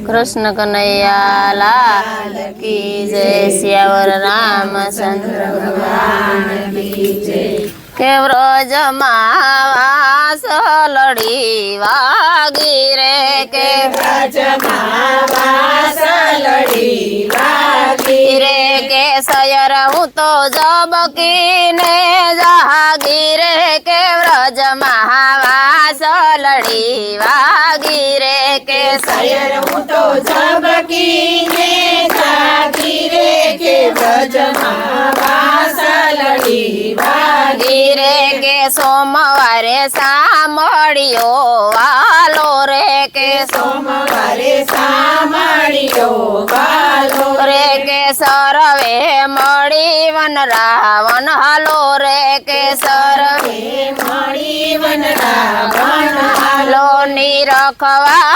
कृष्ण कन्हैया लाल की जय। सियावर रामचंद्र भगवान की जय। के व्रज मावास लड़ी वागी रे, के व्रज मावास लड़ी वागी रे, के सयर हूँ तो जब कीने जागी रे, के व्रज महावास लड़ी वागी रे, के सयर हूँ तो जब कीने जागी रे, के व्रज मावास लड़ी वागी रे, के सोमवारे सामड़ियो वालो रे, के सोमवारे सामड़ियो वालो रे, के सरवे मड़ी वन रावण हालो रे, के सरवे मड़ी वन रावण हालो निरखवानंद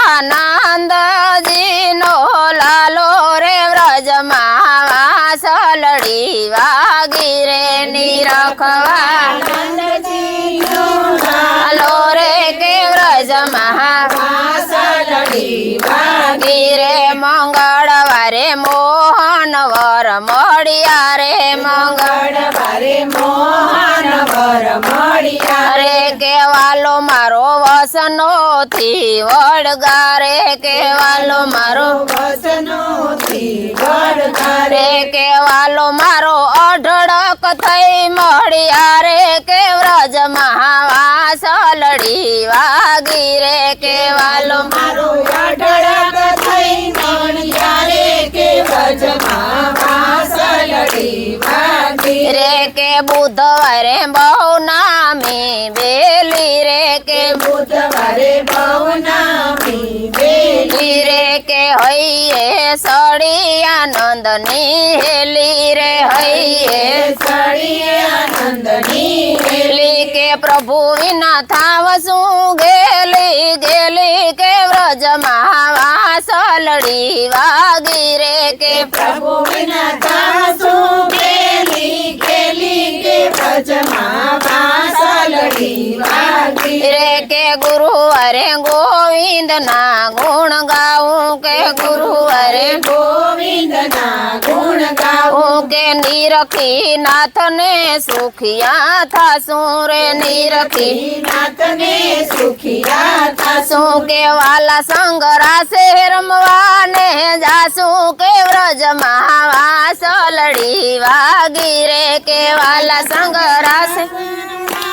जी नो लालो रे, व्रज मावास लड़ी वागी रे, निरखवानंद जी नो लालो रे, के व्रज महावास लड़ी वागी रे, मंगलवारे मोहन वर मड़िया रे, मंगलवारे मोहन वर मड़िया रे, के वालो मारो वसनो थी वड़गा रे, के वालो मारो वसनो थी वड़गा रे, के वालो मारो अढड़क थई मड़िया रे, के व्रज महावास लड़ी वागी रे, के वालो मारो अढड़क थई मड़िया रे, के व्रज महावास लड़ी वागी रे, के बुधवारे बहुनामी बेली रे, के बुधवारे बहुनामी बेली रे, के हइये सड़ी आनंदनी हेली रे, हइये सड़ी आनंदनी हेली, के प्रभु विना थावसु गेली गेली, के व्रज महावास लड़ी वागी रे, के प्रभु बिना दासो गेली गेली, के व्रज महावास लड़ी वागी रे, के गुरुवारे गोविंद ना गुण गाऊं, के गुरुवारे गोविंद ना गुण गाओ, के निरखी नाथ ने सुखिया था सूरे, निरखी नाथ ने सुखिया था सू, के वाला संगरा से रमवाने जासू, के व्रज महावास लड़ी वागी रे, के वाला संगरा से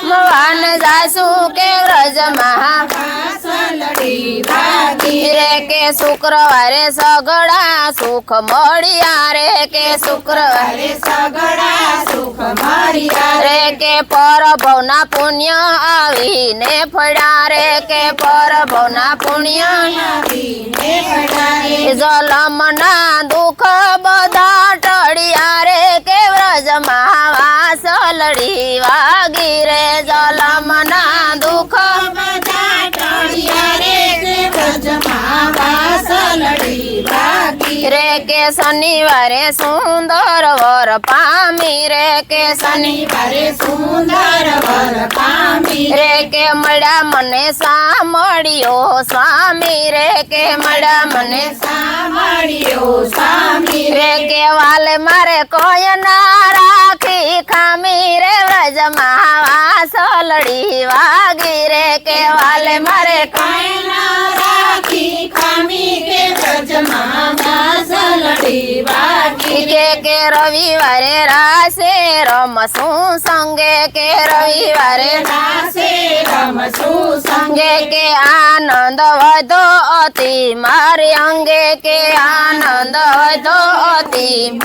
मान जासू, के व्रज महावास लड़ी वागी रे, के शुक्रवारे सगड़ा सुख मड़िया रे, के शुक्रवारे सगड़ा सुख मरिया रे, के पर भवना पुण्य आवीने फड़ा रे, के पर भवना पुण्य ने बढ़ाए जलमना दुख बधा टड़िया रे, के व्रज महावास लड़ी वागी रे, जलमना दुख बधा टड़िया रे, के व्रज महावास लड़ी वागी रे, के शनिवारे सुंदर वर पामी रे, के शनिवारे सुंदर वर पामी रे, के मड़ा मने सामड़ियो स्वामी रे, के मड़ा मने सामड़ियो स्वामी रे, के वाले मारे कोय ना राखी खामी रे, व्रज महावास लड़ी वागी रे, के वाले मारे कायना राखी खामी, के व्रज महावास लड़ी वागी के रविवारे रासे रमसू संगे, के रविवारे रासे रमसु संगे, के आनंद वधो अति मारे अंगे, के आनंद वधो अति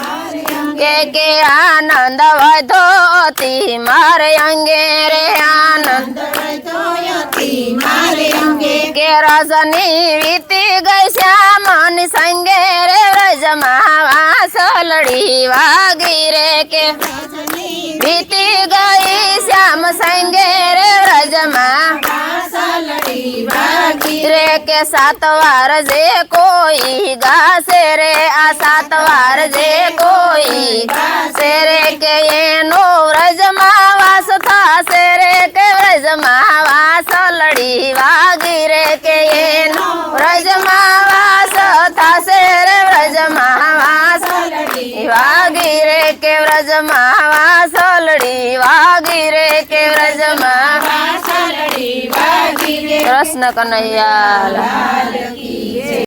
के आनंद वधो अति मारे अंगे रे, आनंद मारे अंगे के रजनी बीती गई श्यामन संगे रे, व्रज महावास लड़ी वागी रे, के बीती गई श्याम संगे रे, व्रज महावास लड़ी वागी रे, के सातवार जे कोई गासे रे, आ सातवार जे कोई गासे रे, के ये नो व्रज महावास था से रे, के व्रज महावास लड़ी वागी रे, के ये नो व्रज महावास था વાગી રે કે વ્રજમાં વાસલડી વાગી રે કે વ્રજમાં વાસલડી વાગી રે કૃષ્ણ કનૈયા લાલ